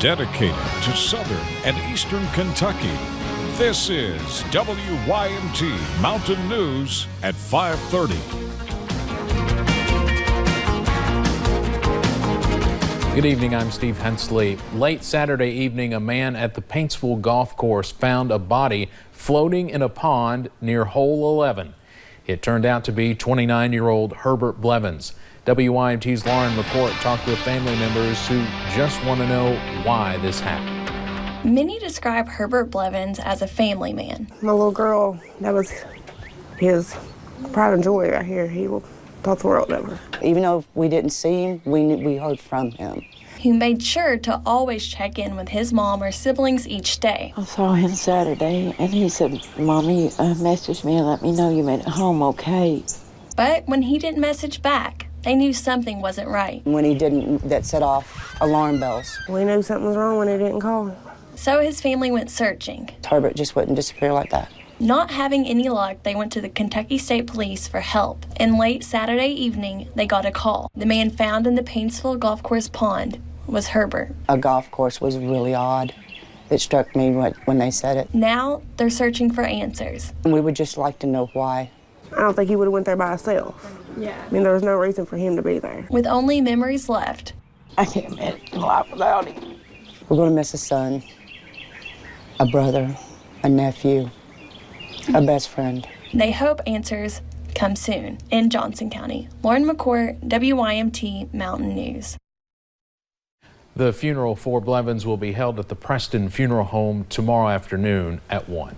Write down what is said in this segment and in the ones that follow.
dedicated to southern and eastern Kentucky. This is WYMT Mountain News at 5:30. Good evening, I'm Steve Hensley. Late Saturday evening, a man at the Paintsville Golf Course found a body floating in a pond near hole 11. It turned out to be 29-year-old Herbert Blevins. WYMT's Lauren McCourt talked with family members who just want to know why this happened. Many describe Herbert Blevins as a family man. My little girl, that was his pride and joy right here. He thought the world of her. Even though we didn't see him, we heard from him. Who made sure to always check in with his mom or siblings each day. I saw him Saturday, and he said, Mommy, message me and let me know you made it home okay. But when he didn't message back, they knew something wasn't right. When he didn't, that set off alarm bells. We knew something was wrong when he didn't call. So his family went searching. Herbert just wouldn't disappear like that. Not having any luck, they went to the Kentucky State Police for help. And late Saturday evening, they got a call. The man found in the Paintsville Golf Course pond was Herbert. A golf course was really odd. It struck me when they said it. Now they're searching for answers. We would just like to know why. I don't think he would have went there by himself. Yeah. I mean, there was no reason for him to be there. With only memories left. I can't imagine life without him. We're going to miss a son, a brother, a nephew, a best friend. They hope answers come soon. In Johnson County, Lauren McCourt, WYMT Mountain News. The funeral for Blevins will be held at the Preston Funeral Home tomorrow afternoon at 1.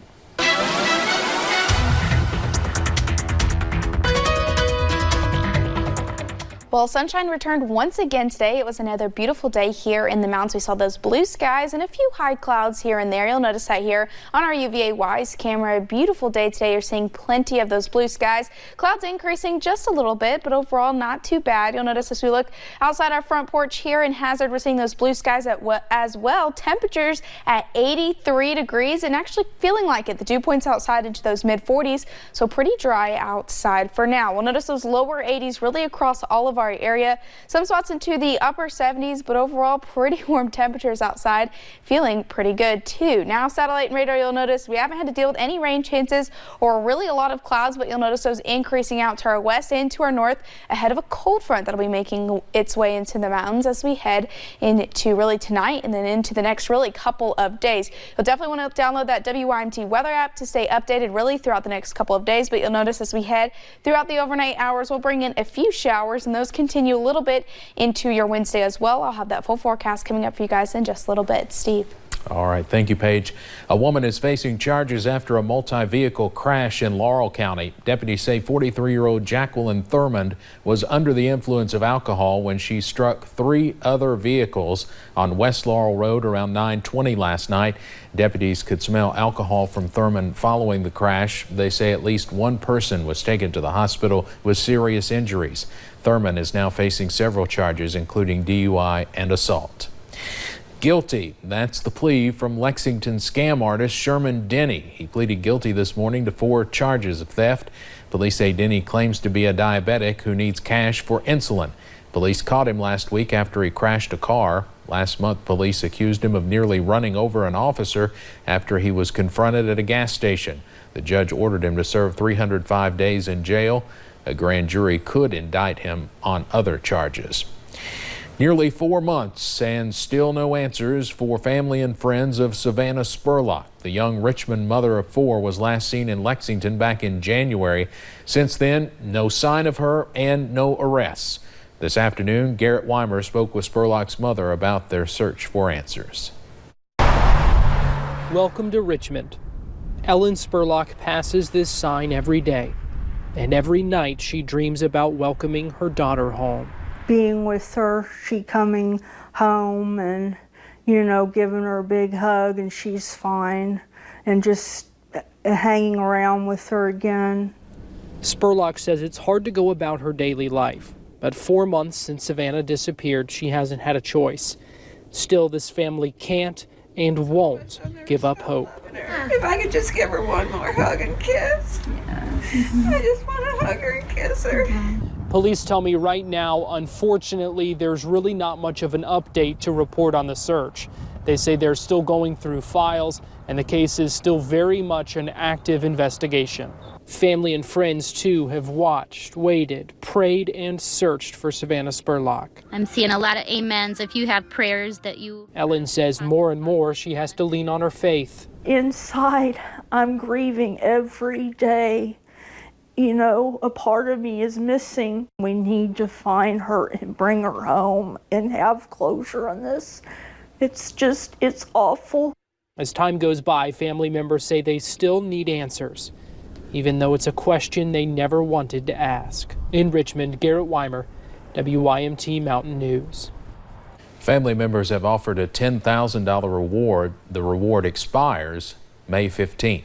Well, sunshine returned once again today. It was another beautiful day here in the mountains. We saw those blue skies and a few high clouds here and there. You'll notice that here on our UVA WISE camera. A beautiful day today. You're seeing plenty of those blue skies. Clouds increasing just a little bit, but overall not too bad. You'll notice as we look outside our front porch here in Hazard, we're seeing those blue skies as well. Temperatures at 83 degrees and actually feeling like it. The dew points outside into those mid-40s, so pretty dry outside for now. We'll notice those lower 80s really across all of our area. Some spots into the upper 70s, but overall pretty warm temperatures outside. Feeling pretty good too. Now satellite and radar, you'll notice we haven't had to deal with any rain chances or really a lot of clouds, but you'll notice those increasing out to our west and to our north ahead of a cold front that'll be making its way into the mountains as we head into really tonight and then into the next really couple of days. You'll definitely want to download that WYMT weather app to stay updated really throughout the next couple of days, but you'll notice as we head throughout the overnight hours, we'll bring in a few showers and those continue a little bit into your Wednesday as well. I'll have that full forecast coming up for you guys in just a little bit. Steve. All right, thank you, Paige. A woman is facing charges after a multi-vehicle crash in Laurel County. Deputies say 43-year-old Jacqueline Thurmond was under the influence of alcohol when she struck 3 other vehicles on West Laurel Road around 9:20 last night. Deputies could smell alcohol from Thurmond following the crash. They say at least one person was taken to the hospital with serious injuries. Thurmond is now facing several charges, including DUI and assault. Guilty. That's the plea from Lexington scam artist Sherman Denny. He pleaded guilty this morning to 4 charges of theft. Police say Denny claims to be a diabetic who needs cash for insulin. Police caught him last week after he crashed a car. Last month, police accused him of nearly running over an officer after he was confronted at a gas station. The judge ordered him to serve 305 days in jail. A grand jury could indict him on other charges. Nearly 4 months and still no answers for family and friends of Savannah Spurlock. The young Richmond mother of 4 was last seen in Lexington back in January. Since then, no sign of her and no arrests. This afternoon, Garrett Weimer spoke with Spurlock's mother about their search for answers. Welcome to Richmond. Ellen Spurlock passes this sign every day, and every night she dreams about welcoming her daughter home. Being with her, she coming home and, you know, giving her a big hug and she's fine, and just hanging around with her again. Spurlock says it's hard to go about her daily life, but 4 months since Savannah disappeared, she hasn't had a choice. Still, this family can't and won't give up hope. If I could just give her one more hug and kiss. I just want to hug her and kiss her. Police tell me right now, unfortunately, there's really not much of an update to report on the search. They say they're still going through files and the case is still very much an active investigation. Family and friends, too, have watched, waited, prayed, and searched for Savannah Spurlock. I'm seeing a lot of amens. If you have prayers that you... Ellen says more and more she has to lean on her faith. Inside, I'm grieving every day. You know, a part of me is missing. We need to find her and bring her home and have closure on this. It's awful. As time goes by, family members say they still need answers, even though it's a question they never wanted to ask. In Richmond, Garrett Weimer, WYMT Mountain News. Family members have offered a $10,000 reward. The reward expires May 15th.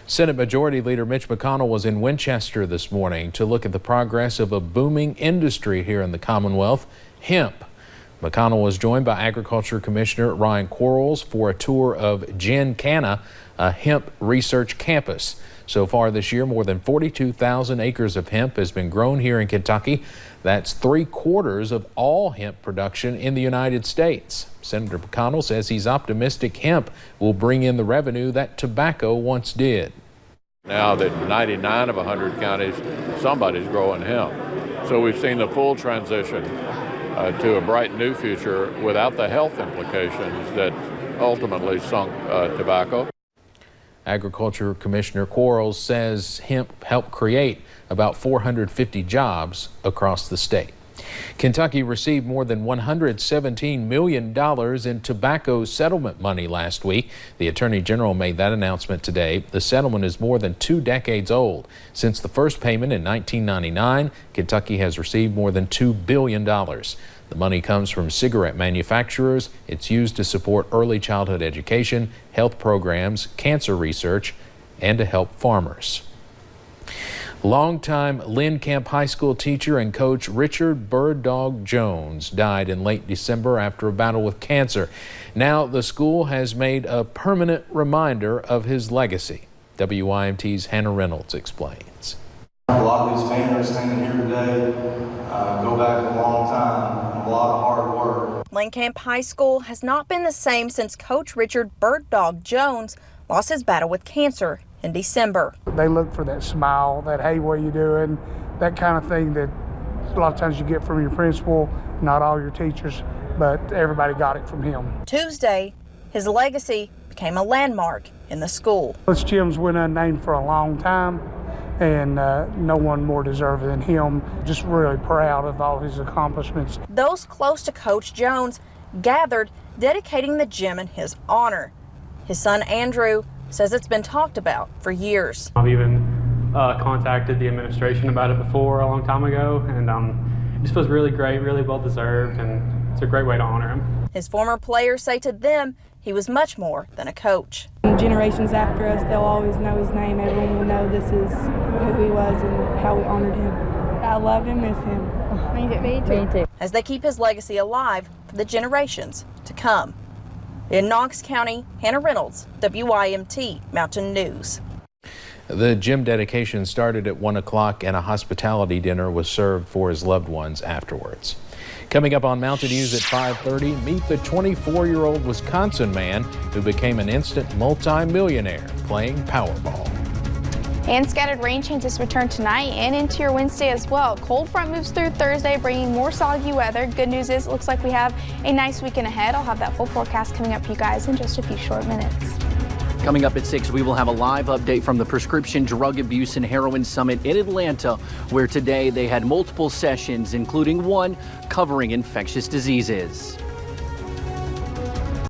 Senate Majority Leader Mitch McConnell was in Winchester this morning to look at the progress of a booming industry here in the Commonwealth, hemp. McConnell was joined by Agriculture Commissioner Ryan Quarles for a tour of Gincana, a hemp research campus. So far this year, more than 42,000 acres of hemp has been grown here in Kentucky. That's 3/4 of all hemp production in the United States. Senator McConnell says he's optimistic hemp will bring in the revenue that tobacco once did. Now that 99 of 100 counties, somebody's growing hemp. So we've seen the full transition to a bright new future without the health implications that ultimately sunk tobacco. Agriculture Commissioner Quarles says hemp helped create about 450 jobs across the state. Kentucky received more than $117 million in tobacco settlement money last week. The Attorney General made that announcement today. The settlement is more than 2 decades old. Since the first payment in 1999, Kentucky has received more than $2 billion. The money comes from cigarette manufacturers. It's used to support early childhood education, health programs, cancer research, and to help farmers. Longtime Lynn Camp High School teacher and coach Richard Bird Dog Jones died in late December after a battle with cancer. Now the school has made a permanent reminder of his legacy. WYMT's Hannah Reynolds explains. A lot of these banners hanging here today go back a long time, a lot of hard work. Lynn Camp High School has not been the same since Coach Richard Bird Dog Jones lost his battle with cancer in December. They look for that smile, that hey, what are you doing, that kind of thing that a lot of times you get from your principal, not all your teachers, but everybody got it from him. Tuesday, his legacy became a landmark in the school. This gym's went unnamed for a long time, and no one more deserving than him. Just really proud of all his accomplishments. Those close to Coach Jones gathered, dedicating the gym in his honor. His son Andrew says it's been talked about for years. I've even contacted the administration about it before a long time ago, and it just feels really great, really well deserved, and it's a great way to honor him. His former players say to them he was much more than a coach. Generations after us, they'll always know his name. Everyone will know this is who he was and how we honored him. I love him, miss him. Me too. As they keep his legacy alive for the generations to come. In Knox County, Hannah Reynolds, WYMT Mountain News. The gym dedication started at 1 o'clock and a hospitality dinner was served for his loved ones afterwards. Coming up on Mountain News at 5:30, meet the 24-year-old Wisconsin man who became an instant multi-millionaire playing Powerball. And scattered rain chances return tonight and into your Wednesday as well. Cold front moves through Thursday, bringing more soggy weather. Good news is it looks like we have a nice weekend ahead. I'll have that full forecast coming up for you guys in just a few short minutes. Coming up at 6, we will have a live update from the Prescription Drug Abuse and Heroin Summit in Atlanta, where today they had multiple sessions, including one covering infectious diseases.